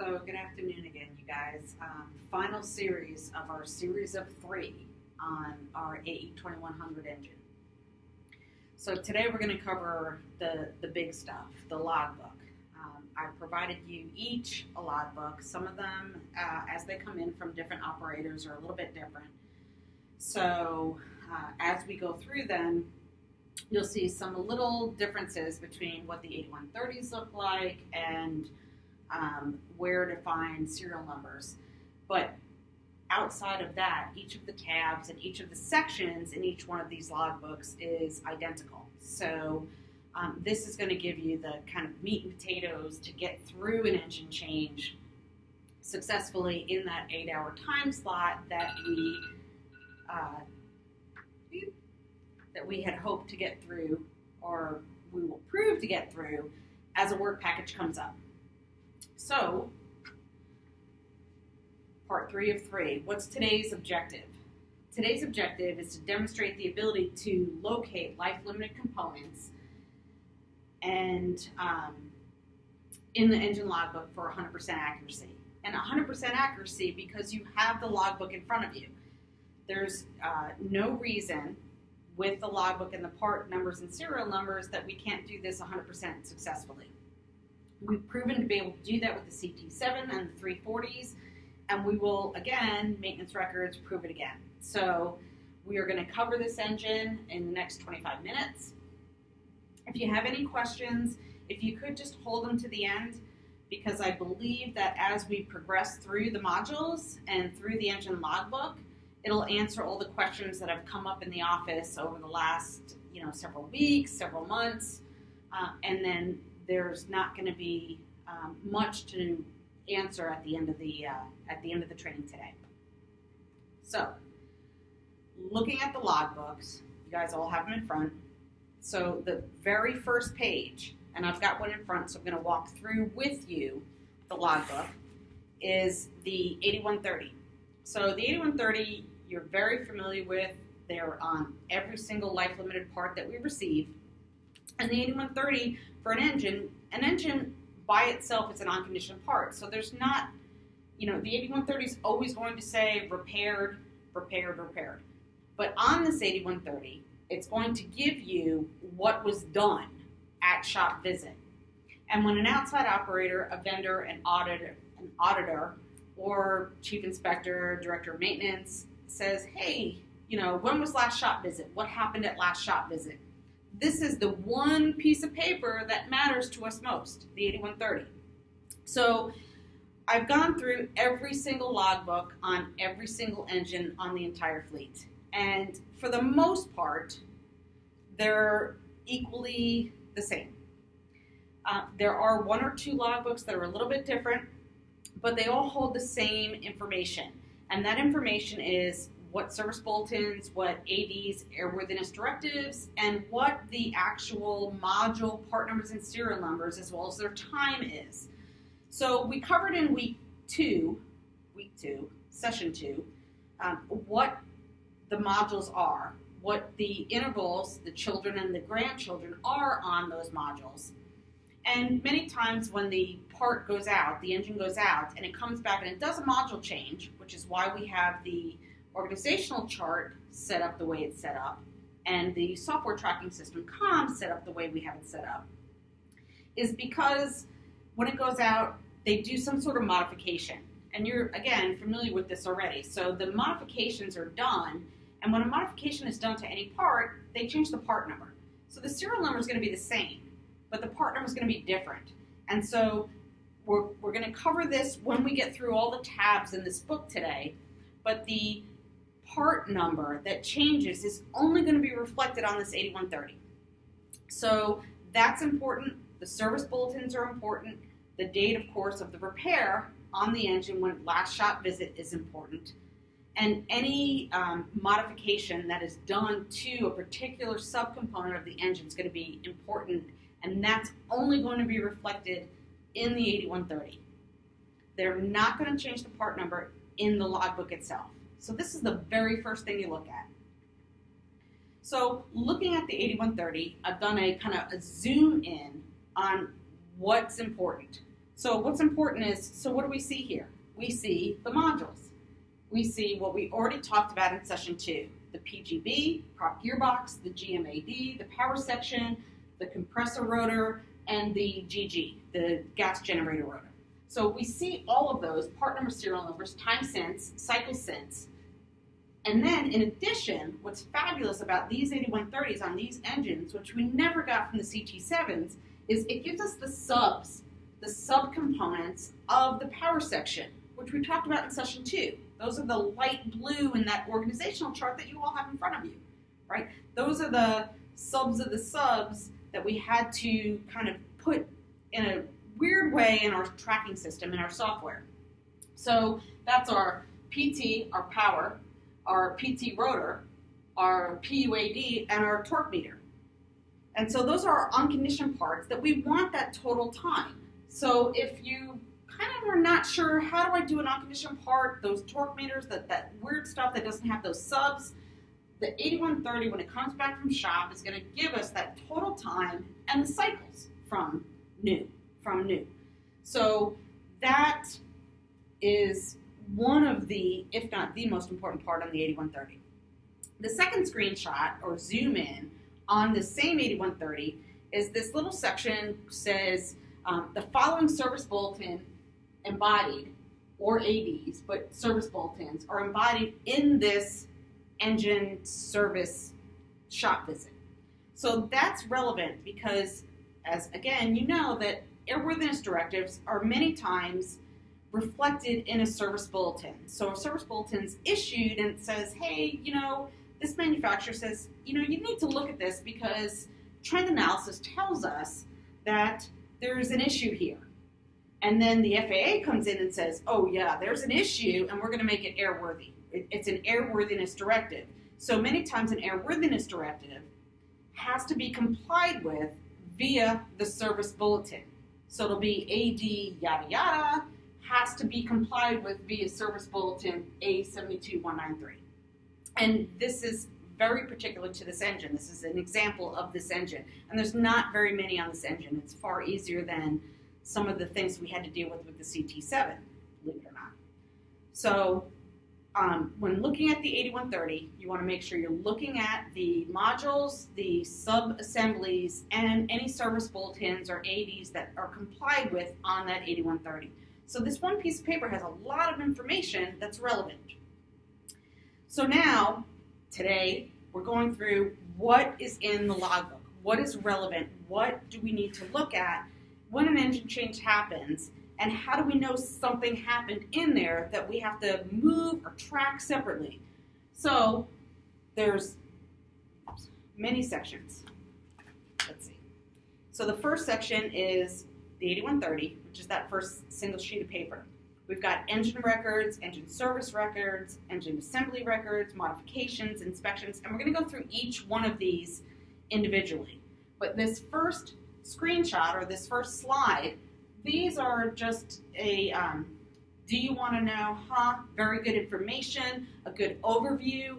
So, good afternoon again, you guys. Final series of our series of 3 on our AE2100 engine. So, today we're going to cover the big stuff, the logbook. I provided you each a logbook. Some of them, as they come in from different operators, are a little bit different. So, as we go through them, you'll see some little differences between what the 8130s look like and where to find serial numbers. But outside of that, each of the tabs and each of the sections in each one of these logbooks is identical. So this is going to give you the kind of meat and potatoes to get through an engine change successfully in that 8-hour time slot that we had hoped to get through, or we will prove to get through as a work package comes up. So, part 3 of 3. What's today's objective? Today's objective is to demonstrate the ability to locate life-limited components and in the engine logbook for 100% accuracy. And 100% accuracy because you have the logbook in front of you. There's no reason with the logbook and the part numbers and serial numbers that we can't do this 100% successfully. We've proven to be able to do that with the CT7 and the 340s, and we will, again, maintenance records, prove it again. So we are going to cover this engine in the next 25 minutes. If you have any questions, if you could just hold them to the end, because I believe that as we progress through the modules and through the engine logbook, it'll answer all the questions that have come up in the office over the last, several weeks, several months, and then there's not going to be much to answer at the end of the training today. So, looking at the logbooks, you guys all have them in front. So the very first page, and I've got one in front, so I'm going to walk through with you the logbook, is the 8130. So the 8130, you're very familiar with. They're on every single life-limited part that we receive. And the 8130, for an engine by itself is an unconditioned part. So there's not, the 8130 is always going to say repaired, repaired, repaired. But on this 8130, it's going to give you what was done at shop visit. And when an outside operator, a vendor, an auditor, or chief inspector, director of maintenance says, hey, when was last shop visit? What happened at last shop visit? This is the one piece of paper that matters to us most, the 8130. So I've gone through every single logbook on every single engine on the entire fleet. And for the most part, they're equally the same. There are 1 or 2 logbooks that are a little bit different, but they all hold the same information. And that information is what service bulletins, what ADs, airworthiness directives, and what the actual module part numbers and serial numbers, as well as their time is. So we covered in week 2, session 2, what the modules are, what the intervals, the children and the grandchildren are on those modules. And many times when the part goes out, the engine goes out, and it comes back and it does a module change, which is why we have the organizational chart set up the way it's set up, and the software tracking system COM set up the way we have it set up, is because when it goes out, they do some sort of modification. And you're, again, familiar with this already. So the modifications are done, and when a modification is done to any part, they change the part number. So the serial number is going to be the same, but the part number is going to be different. And so we're going to cover this when we get through all the tabs in this book today, but the part number that changes is only going to be reflected on this 8130. So that's important. The service bulletins are important. The date, of course, of the repair on the engine when last shop visit is important. And any modification that is done to a particular subcomponent of the engine is going to be important, and that's only going to be reflected in the 8130. They're not going to change the part number in the logbook itself. So this is the very first thing you look at. So looking at the 8130, I've done a kind of a zoom in on what's important. So what's important is, so what do we see here? We see the modules. We see what we already talked about in session 2, the PGB, prop gearbox, the GMAD, the power section, the compressor rotor, and the GG, the gas generator rotor. So we see all of those, part number, serial numbers, time since, cycle since. And then in addition, what's fabulous about these 8130s on these engines, which we never got from the CT7s, is it gives us the subs, the subcomponents of the power section, which we talked about in session 2. Those are the light blue in that organizational chart that you all have in front of you, right? Those are the subs of the subs that we had to kind of put in a weird way in our tracking system, in our software. So that's our PT, our power, our PT rotor, our PUAD, and our torque meter. And so those are our unconditioned parts that we want that total time. So if you kind of are not sure, how do I do an unconditioned part, those torque meters, that weird stuff that doesn't have those subs, the 8130, when it comes back from shop, is going to give us that total time and the cycles from new. So that is one of the, if not the most important part on the 8130. The second screenshot, or zoom in, on the same 8130 is this little section says the following service bulletin embodied, or ADs, but service bulletins are embodied in this engine service shop visit. So that's relevant because, as again, you know that airworthiness directives are many times reflected in a service bulletin. So a service bulletin's issued and it says, hey, this manufacturer says, you need to look at this because trend analysis tells us that there's an issue here. And then the FAA comes in and says, oh yeah, there's an issue and we're going to make it airworthy. It's an airworthiness directive. So many times an airworthiness directive has to be complied with via the service bulletin. So it'll be AD yada yada, has to be complied with via service bulletin A72193. And this is very particular to this engine. This is an example of this engine. And there's not very many on this engine. It's far easier than some of the things we had to deal with the CT7, believe it or not. So when looking at the 8130, you want to make sure you're looking at the modules, the sub-assemblies, and any service bulletins or ADs that are complied with on that 8130. So this one piece of paper has a lot of information that's relevant. So now, today, we're going through what is in the logbook, what is relevant, what do we need to look at when an engine change happens, and how do we know something happened in there that we have to move or track separately. So there's many sections. Let's see. So the first section is the 8130, which is that first single sheet of paper. We've got engine records, engine service records, engine assembly records, modifications, inspections, and we're going to go through each one of these individually. But this first screenshot, or this first slide, these are just a, do you want to know, very good information, a good overview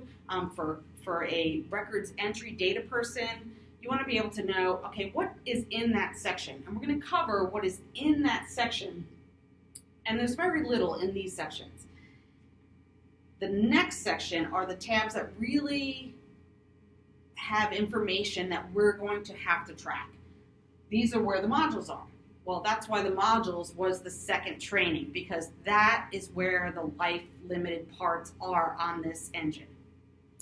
for a records entry data person. You want to be able to know, okay, what is in that section? And we're going to cover what is in that section. And there's very little in these sections. The next section are the tabs that really have information that we're going to have to track. These are where the modules are. Well, that's why the modules was the second training, because that is where the life-limited parts are on this engine.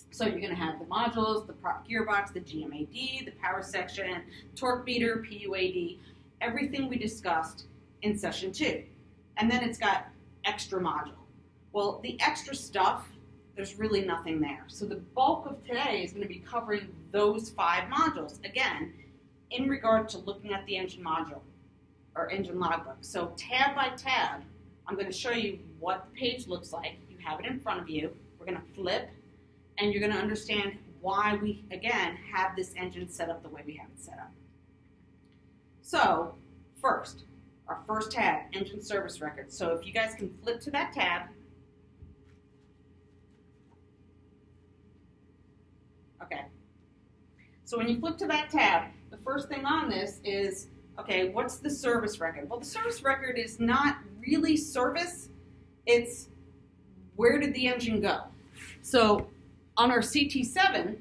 So you're going to have the modules, the prop gearbox, the GMAD, the power section, torque meter, PUAD, everything we discussed in session 2. And then it's got extra module. Well, the extra stuff, there's really nothing there. So the bulk of today is going to be covering those 5 modules, again, in regard to looking at the engine module, or engine logbook. So tab by tab, I'm going to show you what the page looks like. You have it in front of you. We're going to flip, and you're going to understand why we, again, have this engine set up the way we have it set up. So, first, our first tab, engine service records. So if you guys can flip to that tab. Okay. So when you flip to that tab, the first thing on this is, Okay, what's the service record? Well, the service record is not really service, it's where did the engine go? So on our CT7,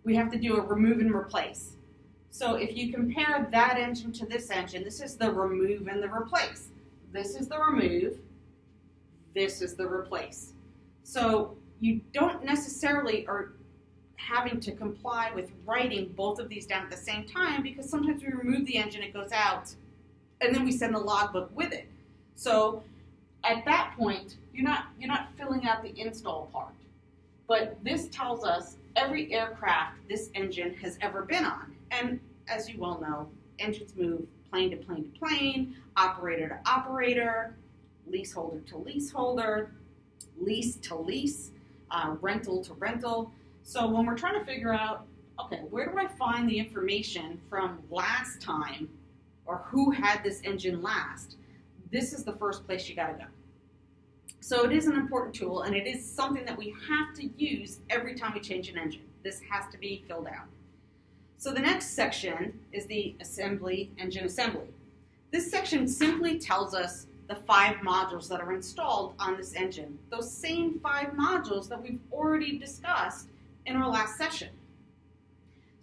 we have to do a remove and replace. So if you compare that engine to this engine, this is the remove and the replace. This is the remove, this is the replace. So you don't necessarily are having to comply with writing both of these down at the same time, because sometimes we remove the engine, it goes out, and then we send the logbook with it. So at that point, you're not filling out the install part. But this tells us every aircraft this engine has ever been on. And as you well know, engines move plane to plane to plane, operator to operator, leaseholder to leaseholder, lease to lease, rental to rental. So when we're trying to figure out, okay, where do I find the information from last time, or who had this engine last, this is the first place you gotta go. So it is an important tool, and it is something that we have to use every time we change an engine. This has to be filled out. So the next section is the engine assembly. This section simply tells us the 5 modules that are installed on this engine. Those same 5 modules that we've already discussed in our last session.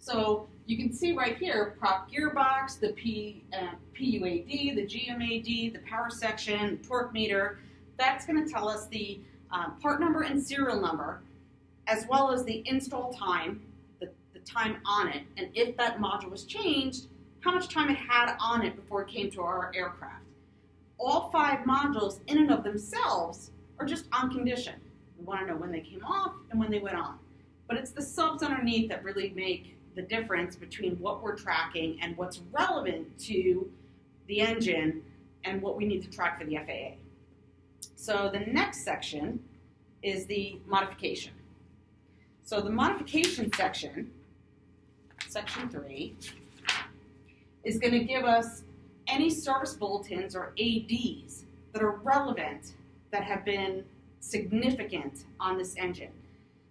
So you can see right here, prop gearbox, the PUAD, the GMAD, the power section, torque meter. That's going to tell us the part number and serial number, as well as the install time, the time on it, and if that module was changed, how much time it had on it before it came to our aircraft. All 5 modules in and of themselves are just on condition. We want to know when they came off and when they went on. But it's the subs underneath that really make the difference between what we're tracking and what's relevant to the engine and what we need to track for the FAA. So the next section is the modification. So the modification section, section 3, is going to give us any service bulletins or ADs that are relevant, that have been significant on this engine.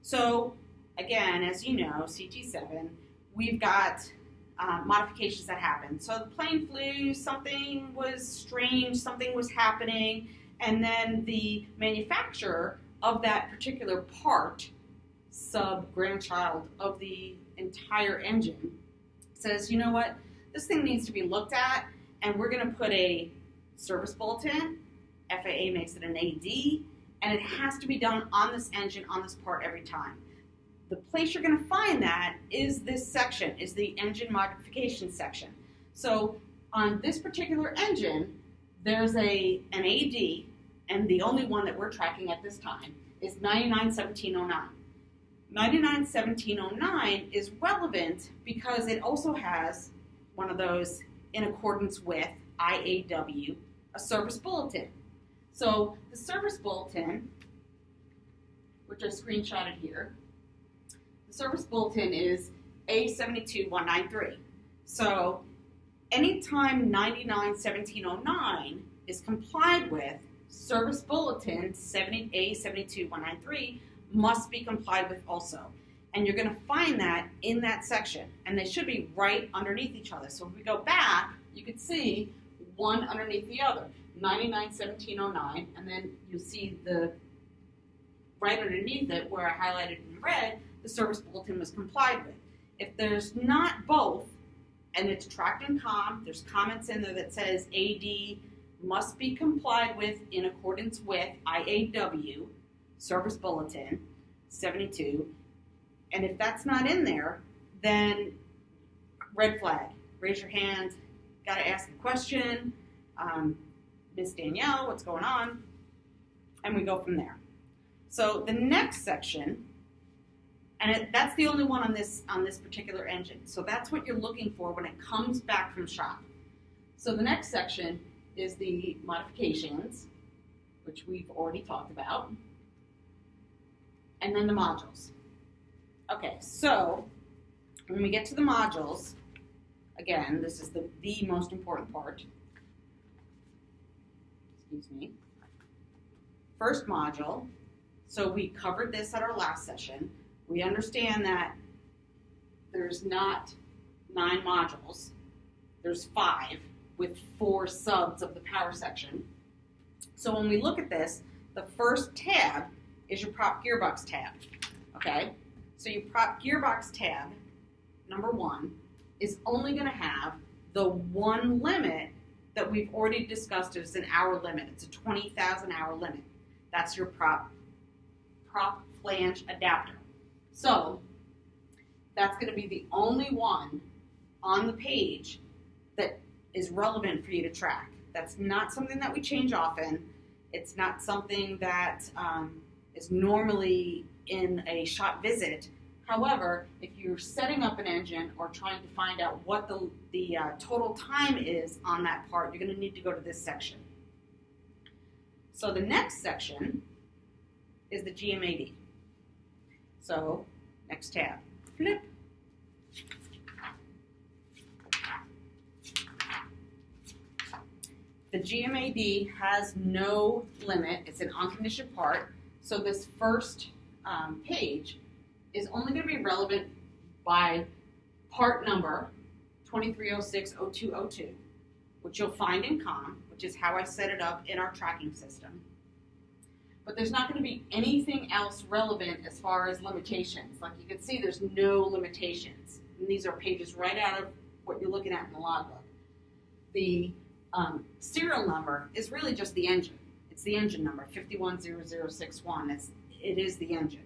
So again, as you know, CT7, we've got modifications that happen. So the plane flew, something was strange, something was happening, and then the manufacturer of that particular part, sub-grandchild of the entire engine, says, you know what, this thing needs to be looked at, and we're going to put a service bulletin. FAA makes it an AD, and it has to be done on this engine, on this part every time. The place you're going to find that is this section, is the engine modification section. So on this particular engine, there's an AD, and the only one that we're tracking at this time is 991709. 991709 is relevant because it also has one of those in accordance with IAW, a service bulletin. So the service bulletin, which I screenshotted here, the service bulletin is A72193. So anytime 991709 is complied with, service bulletin A72193 must be complied with also. And you're going to find that in that section. And they should be right underneath each other. So if we go back, you can see one underneath the other, 991709, and then you'll see the right underneath it, where I highlighted in red, the service bulletin was complied with. If there's not both, and it's tracked in COM, there's comments in there that says AD must be complied with in accordance with IAW, service bulletin 72, and if that's not in there, then red flag, raise your hand, gotta ask a question, Miss Danielle, what's going on? And we go from there. So the next section, and that's the only one on this particular engine. So that's what you're looking for when it comes back from shop. So the next section is the modifications, which we've already talked about, and then the modules. Okay, so when we get to the modules, again, this is the most important part. Excuse me. First module, so we covered this at our last session. We understand that there's not 9 modules. There's 5 with 4 subs of the power section. So when we look at this, the first tab is your prop gearbox tab, okay? So your prop gearbox tab, number 1, is only going to have the one limit that we've already discussed as an hour limit. It's a 20,000 hour limit. That's your prop flange adapter. So that's going to be the only one on the page that is relevant for you to track. That's not something that we change often. It's not something that is normally in a shop visit. However, if you're setting up an engine or trying to find out what the total time is on that part, you're going to need to go to this section. So the next section is the GMAD. So next tab, flip. The GMAD has no limit. It's an unconditioned part. So this first page is only going to be relevant by part number 23060202, which you'll find in COM, which is how I set it up in our tracking system. But there's not going to be anything else relevant as far as limitations. Like you can see, there's no limitations. And these are pages right out of what you're looking at in the logbook. The serial number is really just the engine. It's the engine number, 510061. It is the engine.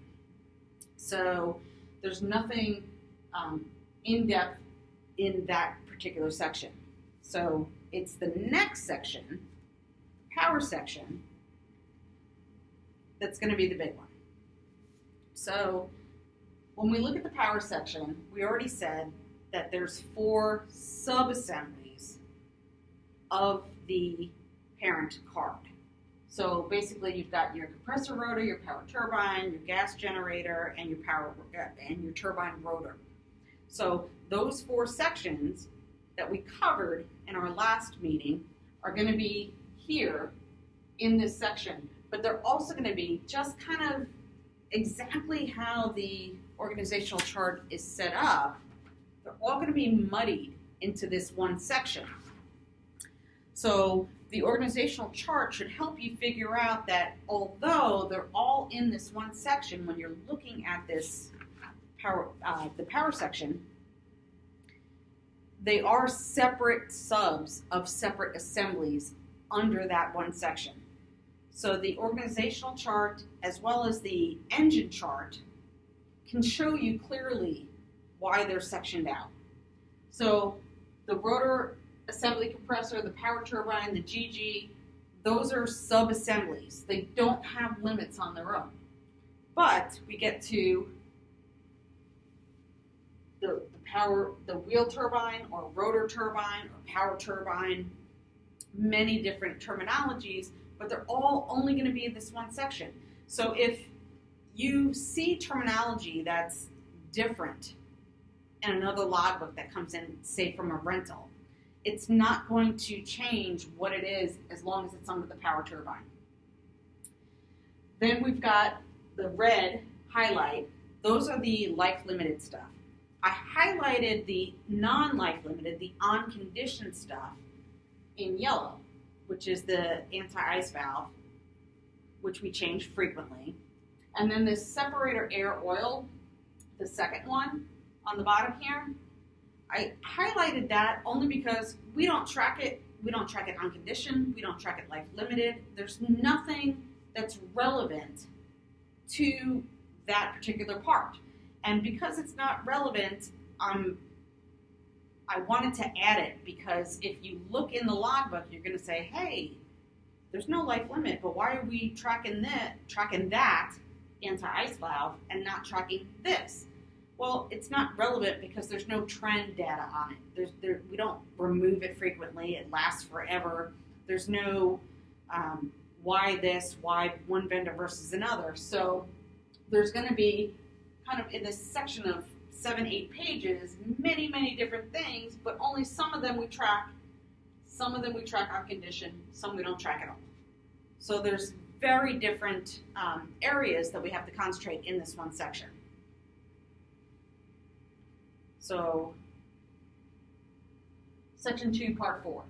So there's nothing in-depth in that particular section. So it's the next section, power section, that's going to be the big one. So when we look at the power section, we already said that there's 4 sub-assemblies of the parent card. So basically, you've got your compressor rotor, your power turbine, your gas generator, and your turbine rotor. So those 4 sections that we covered in our last meeting are going to be here in this section, but they're also going to be just kind of exactly how the organizational chart is set up. They're all going to be muddied into this one section. So the organizational chart should help you figure out that although they're all in this one section, when you're looking at this the power section, they are separate subs of separate assemblies under that one section. So the organizational chart as well as the engine chart can show you clearly why they're sectioned out. So the rotor assembly compressor, the power turbine, the GG, those are sub-assemblies. They don't have limits on their own. But we get to the wheel turbine or rotor turbine or power turbine, many different terminologies, but they're all only going to be in this one section. So if you see terminology that's different in another logbook that comes in, say from a rental, it's not going to change what it is as long as it's under the power turbine. Then we've got the red highlight. Those are the life-limited stuff. I highlighted the non-life-limited, the on-condition stuff in yellow, which is the anti-ice valve, which we change frequently. And then this separator air oil, the second one on the bottom here, I highlighted that only because we don't track it. We don't track it on condition. We don't track it life limited. There's nothing that's relevant to that particular part. And because it's not relevant, I wanted to add it because if you look in the logbook, you're going to say, hey, there's no life limit, but why are we tracking that anti-ice valve and not tracking this? Well, it's not relevant because there's no trend data on it. We don't remove it frequently. It lasts forever. There's no why this, why one vendor versus another. So there's going to be kind of in this section of 7-8 pages, many, many different things, but only some of them we track. Some of them we track on condition, some we don't track at all. So there's very different areas that we have to concentrate in this one section. So Section 2, Part 4.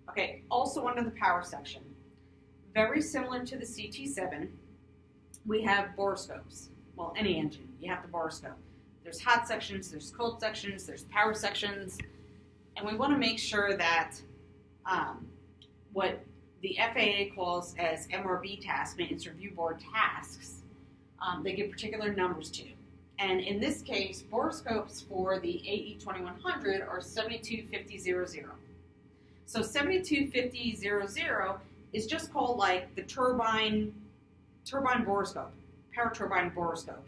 Okay, also under the power section, very similar to the CT7, we have borescopes. Well, any engine, you have the borescope. There's hot sections, there's cold sections, there's power sections, and we want to make sure that what the FAA calls as MRB tasks, Maintenance Review Board tasks, they give particular numbers to. And in this case, borescopes for the AE2100 are 725000. So 725000 is just called like the turbine borescope, power turbine borescope.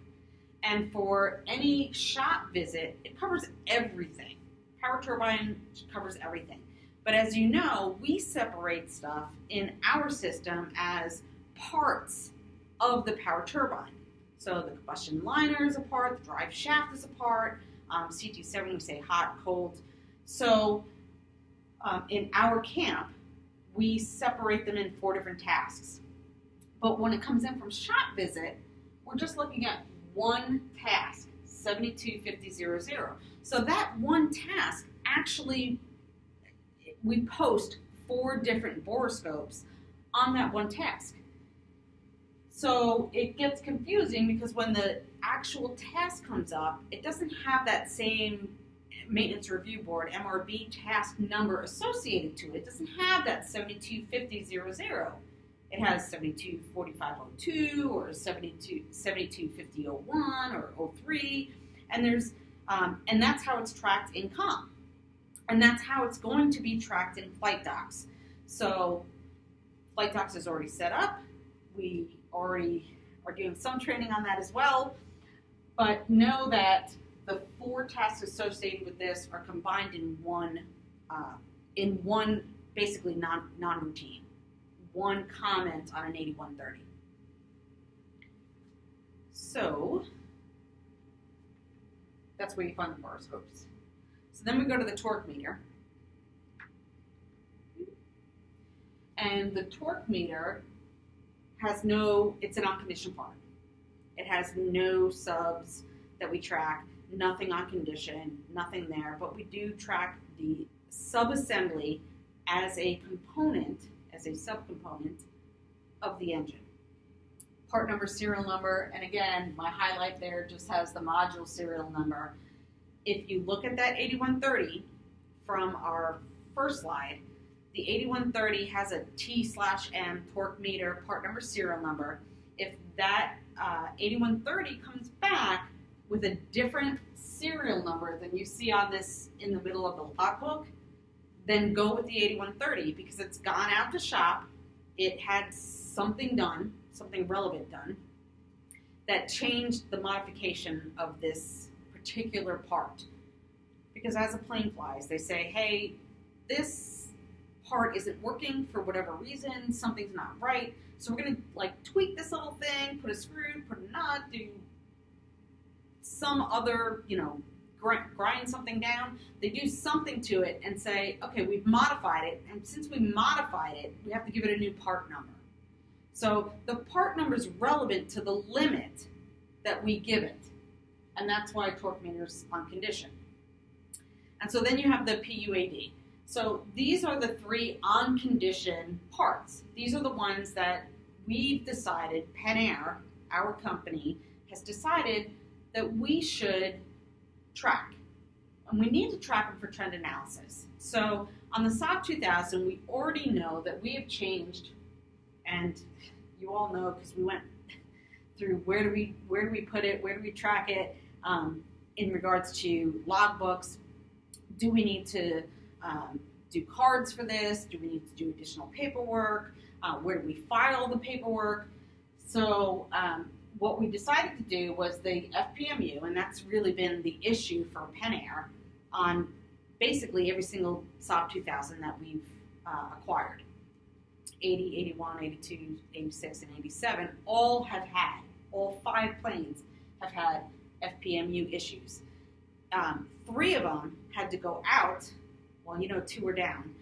And for any shop visit, it covers everything. Power turbine covers everything. But as you know, we separate stuff in our system as parts of the power turbine. So the combustion liner is a part, the drive shaft is a part, CT7 we say hot, cold. So in our camp, we separate them in 4 different tasks. But when it comes in from shop visit, we're just looking at one task, 725000. So that one task actually, we post 4 different borescopes on that one task. So it gets confusing because when the actual task comes up, it doesn't have that same Maintenance Review Board, MRB task number associated to it. It doesn't have that 725000. It has 724502 or 725001 or 03, and there's and that's how it's tracked in COM. And that's how it's going to be tracked in Flight Docs. So Flight Docs is already set up. We already are doing some training on that as well. But know that the 4 tasks associated with this are combined in one basically non-routine. One comment on an 8130. So that's where you find the borescopes. So then we go to the torque meter. And the torque meter has it's an unconditioned part. It has no subs that we track, nothing on condition, nothing there, but we do track the subassembly as a component, as a subcomponent of the engine. Part number, serial number, and again, my highlight there just has the module serial number. If you look at that 8130 from our first slide, the 8130 has a T/M torque meter part number serial number. If that 8130 comes back with a different serial number than you see on this in the middle of the logbook, then go with the 8130 because it's gone out to shop. It had something done, something relevant done, that changed the modification of this particular part. Because as a plane flies, they say, hey, this part isn't working for whatever reason, something's not right, so we're going to tweak this little thing, put a screw, put a nut, do some other, grind something down. They do something to it and say, okay, we've modified it, and since we modified it, we have to give it a new part number. So the part number is relevant to the limit that we give it, and that's why torque meter's on condition. And so then you have the PUAD. So these are the 3 on condition parts. These are the ones that we've decided, Penair, our company, has decided that we should track. And we need to track them for trend analysis. So on the Saab 2000, we already know that we have changed, and you all know because we went through where do we put it, where do we track it, in regards to logbooks. Do we need to do cards for this? Do we need to do additional paperwork? Where do we file the paperwork? So what we decided to do was the FPMU, and that's really been the issue for Penair on basically every single Saab 2000 that we've acquired. 80, 81, 82, 86, and 87 all 5 planes have had FPMU issues. 3 of them had to go out. Well, 2 were down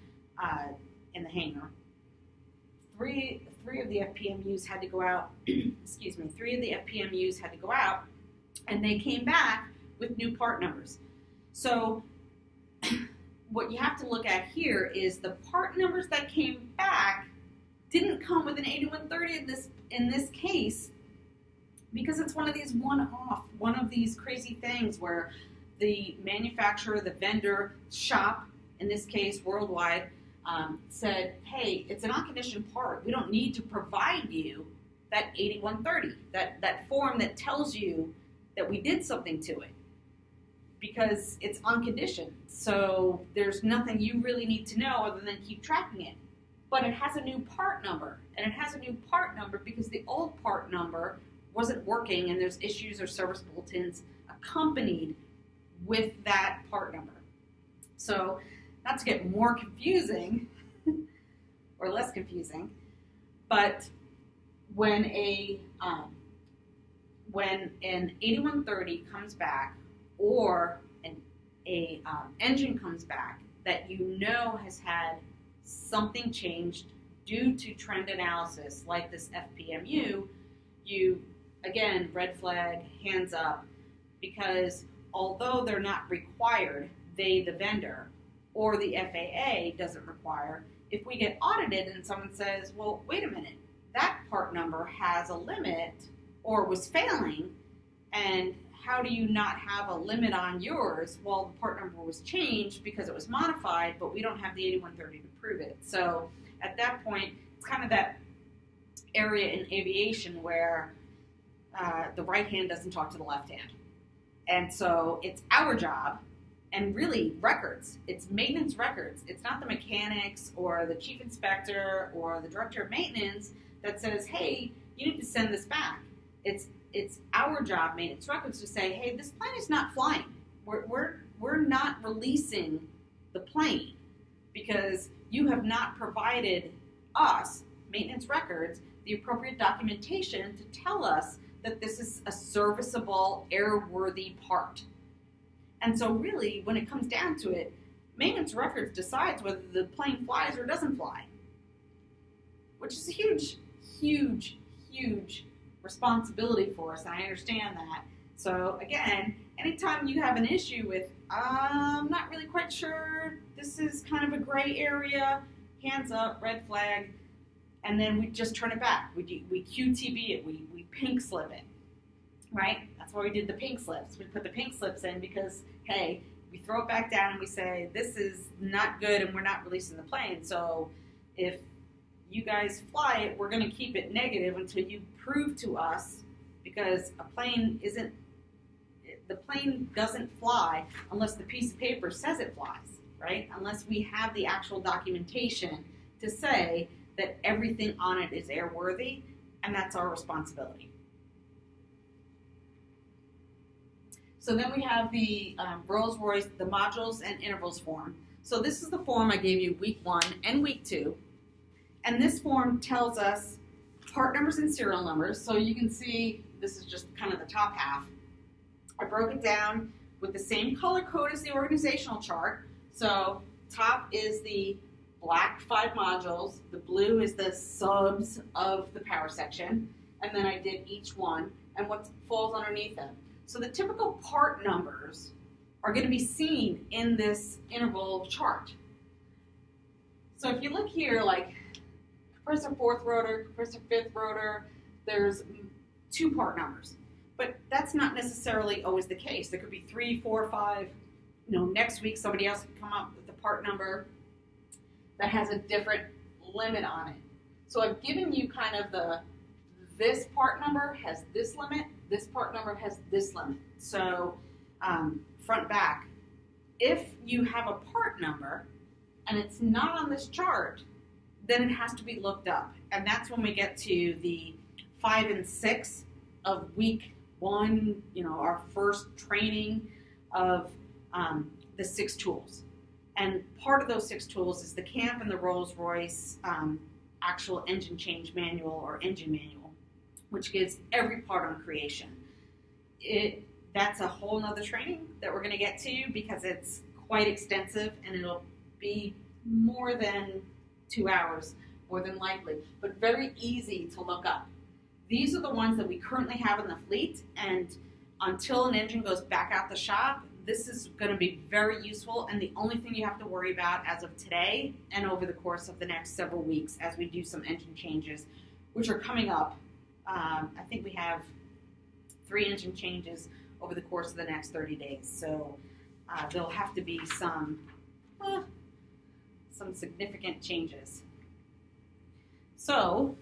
in the hangar. Three of the FPMUs had to go out. Excuse me. 3 of the FPMUs had to go out, and they came back with new part numbers. So what you have to look at here is the part numbers that came back didn't come with an 8130 in this case, because it's one of these one-off, one of these crazy things where the manufacturer, the vendor, shop, in this case worldwide, said, hey, it's an unconditioned part. We don't need to provide you that 8130, that form that tells you that we did something to it, because it's unconditioned. So there's nothing you really need to know other than keep tracking it. But it has a new part number, and it has a new part number because the old part number wasn't working, and there's issues or service bulletins accompanied with that part number. So, not to get more confusing or less confusing, but when an 8130 comes back, or an engine comes back that you know has had something changed due to trend analysis, like this FPMU, you, again, red flag, hands up, because although they're not required, they, the vendor, or the FAA doesn't require, if we get audited and someone says, well, wait a minute, that part number has a limit or was failing, and how do you not have a limit on yours? Well, the part number was changed because it was modified, but we don't have the 8130 to prove it. So at that point, it's kind of that area in aviation where the right hand doesn't talk to the left hand. And so it's our job, and really records. It's maintenance records. It's not the mechanics or the chief inspector or the director of maintenance that says, hey, you need to send this back. It's our job, maintenance records, to say, hey, this plane is not flying. We're not releasing the plane because you have not provided us, maintenance records, the appropriate documentation to tell us that this is a serviceable, airworthy part. And so really, when it comes down to it, maintenance records decides whether the plane flies or doesn't fly, which is a huge, huge, huge responsibility for us, and I understand that. So again, anytime you have an issue with, I'm not really quite sure, this is kind of a gray area, hands up, red flag, and then we just turn it back. We QTB it, we pink slip it, right? That's why we did the pink slips. We put the pink slips in because, hey, we throw it back down and we say, this is not good and we're not releasing the plane. So if you guys fly it, we're going to keep it negative until you prove to us, because the plane doesn't fly unless the piece of paper says it flies, right? Unless we have the actual documentation to say that everything on it is airworthy, and that's our responsibility. So then we have the Rolls-Royce, the modules and intervals form. So this is the form I gave you week 1 and week 2. And this form tells us part numbers and serial numbers. So you can see this is just kind of the top half. I broke it down with the same color code as the organizational chart. So top is the black 5 modules, the blue is the subs of the power section, and then I did each one and what falls underneath them. So the typical part numbers are going to be seen in this interval chart. So if you look here, like compressor 4th rotor, compressor 5th rotor, there's 2 part numbers. But that's not necessarily always the case. There could be 3, 4, 5. Next week somebody else could come up with a part number that has a different limit on it. So I've given you kind of this part number has this limit, this part number has this limit. So front, back. If you have a part number and it's not on this chart, then it has to be looked up. And that's when we get to the 5 and 6 of week 1, our first training of the 6 tools. And part of those 6 tools is the CAMP and the Rolls-Royce actual engine change manual or engine manual, which gives every part on creation. That's a whole nother training that we're going to get to because it's quite extensive and it'll be more than 2 hours, more than likely, but very easy to look up. These are the ones that we currently have in the fleet, and until an engine goes back out the shop, this is going to be very useful, and the only thing you have to worry about as of today and over the course of the next several weeks as we do some engine changes, which are coming up. I think we have 3 engine changes over the course of the next 30 days. So there'll have to be some significant changes. So